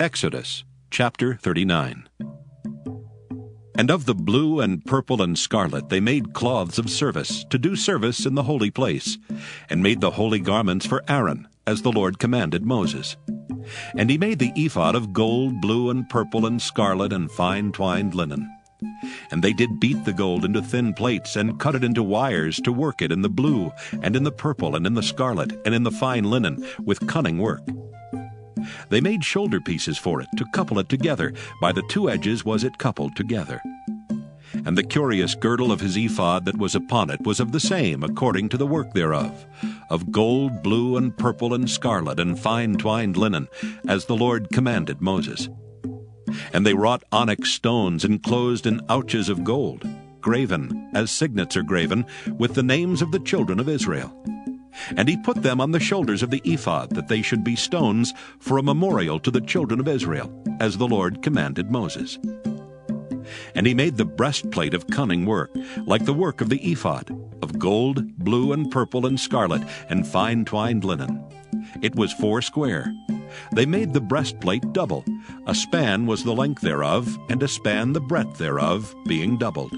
Exodus chapter 39. And of the blue and purple and scarlet they made cloths of service, to do service in the holy place, and made the holy garments for Aaron, as the Lord commanded Moses. And he made the ephod of gold, blue, and purple, and scarlet, and fine twined linen. And they did beat the gold into thin plates, and cut it into wires, to work it in the blue, and in the purple, and in the scarlet, and in the fine linen, with cunning work. They made shoulder pieces for it, to couple it together. By the two edges was it coupled together. And the curious girdle of his ephod that was upon it was of the same, according to the work thereof, of gold, blue, and purple, and scarlet, and fine twined linen, as the Lord commanded Moses. And they wrought onyx stones enclosed in ouches of gold, graven, as signets are graven, with the names of the children of Israel. And he put them on the shoulders of the ephod, that they should be stones for a memorial to the children of Israel, as the Lord commanded Moses. And he made the breastplate of cunning work, like the work of the ephod, of gold, blue, and purple, and scarlet, and fine twined linen. It was 4 square. They made the breastplate double. A span was the length thereof, and a span the breadth thereof, being doubled.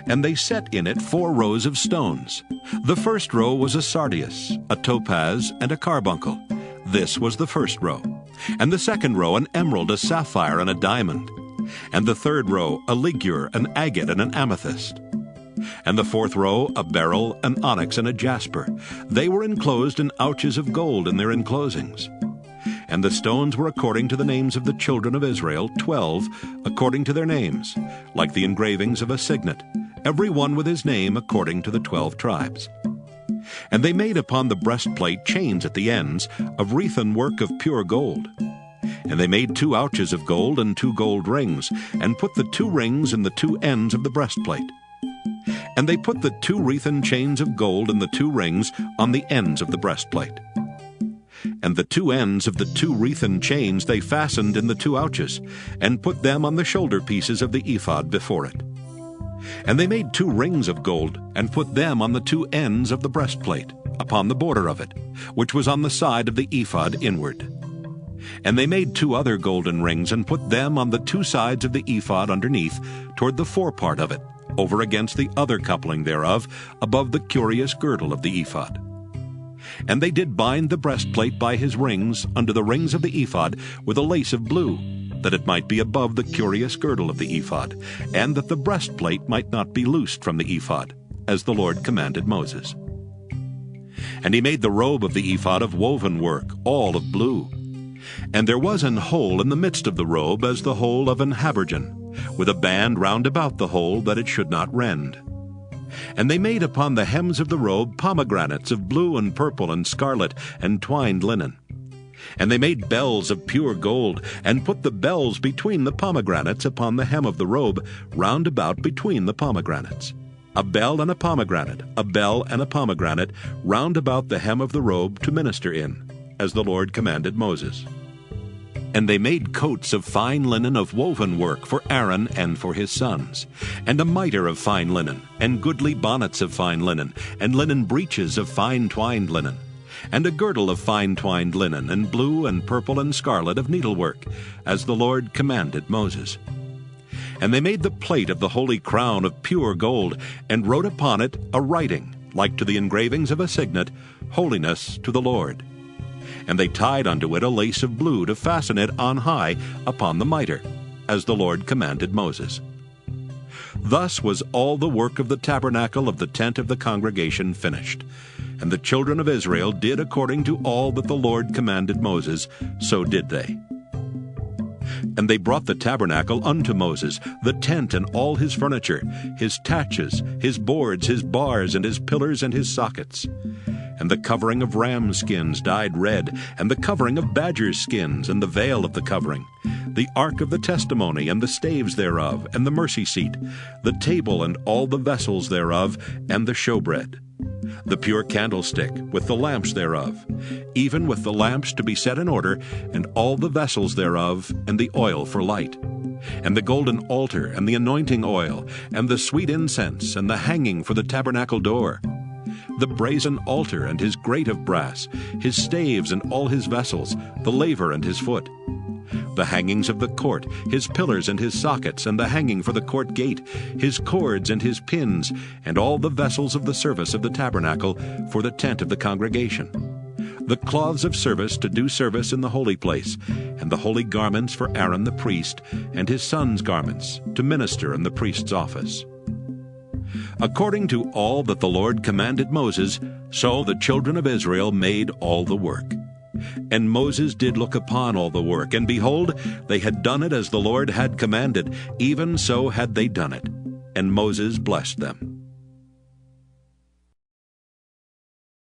And they set in it 4 rows of stones. The first row was a sardius, a topaz, and a carbuncle. This was the first row. And the second row an emerald, a sapphire, and a diamond. And the third row a ligure, an agate, and an amethyst. And the fourth row a beryl, an onyx, and a jasper. They were enclosed in ouches of gold in their enclosings. And the stones were according to the names of the children of Israel, 12, according to their names, like the engravings of a signet, every one with his name according to the 12 tribes. And they made upon the breastplate chains at the ends, of wreathen work of pure gold. And they made 2 ouches of gold and 2 gold rings, and put the 2 rings in the 2 ends of the breastplate. And they put the 2 wreathen chains of gold and the 2 rings on the ends of the breastplate. And the 2 ends of the 2 wreathen chains they fastened in the 2 ouches, and put them on the shoulder pieces of the ephod before it. And they made 2 rings of gold, and put them on the 2 ends of the breastplate, upon the border of it, which was on the side of the ephod inward. And they made 2 other golden rings, and put them on the 2 sides of the ephod underneath, toward the forepart of it, over against the other coupling thereof, above the curious girdle of the ephod. And they did bind the breastplate by his rings under the rings of the ephod with a lace of blue, that it might be above the curious girdle of the ephod, and that the breastplate might not be loosed from the ephod, as the Lord commanded Moses. And he made the robe of the ephod of woven work, all of blue. And there was an hole in the midst of the robe as the hole of an habergeon, with a band round about the hole, that it should not rend. And they made upon the hems of the robe pomegranates of blue and purple and scarlet and twined linen. And they made bells of pure gold, and put the bells between the pomegranates upon the hem of the robe, round about between the pomegranates. A bell and a pomegranate, a bell and a pomegranate, round about the hem of the robe to minister in, as the Lord commanded Moses. And they made coats of fine linen of woven work for Aaron and for his sons, and a mitre of fine linen, and goodly bonnets of fine linen, and linen breeches of fine twined linen, and a girdle of fine twined linen, and blue and purple and scarlet of needlework, as the Lord commanded Moses. And they made the plate of the holy crown of pure gold, and wrote upon it a writing, like to the engravings of a signet, Holiness to the Lord. And they tied unto it a lace of blue to fasten it on high upon the mitre, as the Lord commanded Moses. Thus was all the work of the tabernacle of the tent of the congregation finished. And the children of Israel did according to all that the Lord commanded Moses, so did they. And they brought the tabernacle unto Moses, the tent and all his furniture, his taches, his boards, his bars, and his pillars, and his sockets. And the covering of ram skins dyed red, and the covering of badger skins, and the veil of the covering, the ark of the testimony, and the staves thereof, and the mercy seat, the table and all the vessels thereof, and the showbread, the pure candlestick, with the lamps thereof, even with the lamps to be set in order, and all the vessels thereof, and the oil for light, and the golden altar, and the anointing oil, and the sweet incense, and the hanging for the tabernacle door, the brazen altar and his grate of brass, his staves and all his vessels, the laver and his foot, the hangings of the court, his pillars and his sockets, and the hanging for the court gate, his cords and his pins, and all the vessels of the service of the tabernacle for the tent of the congregation, the cloths of service to do service in the holy place, and the holy garments for Aaron the priest, and his sons' garments, to minister in the priest's office. According to all that the Lord commanded Moses, so the children of Israel made all the work. And Moses did look upon all the work, and behold, they had done it as the Lord had commanded, even so had they done it. And Moses blessed them.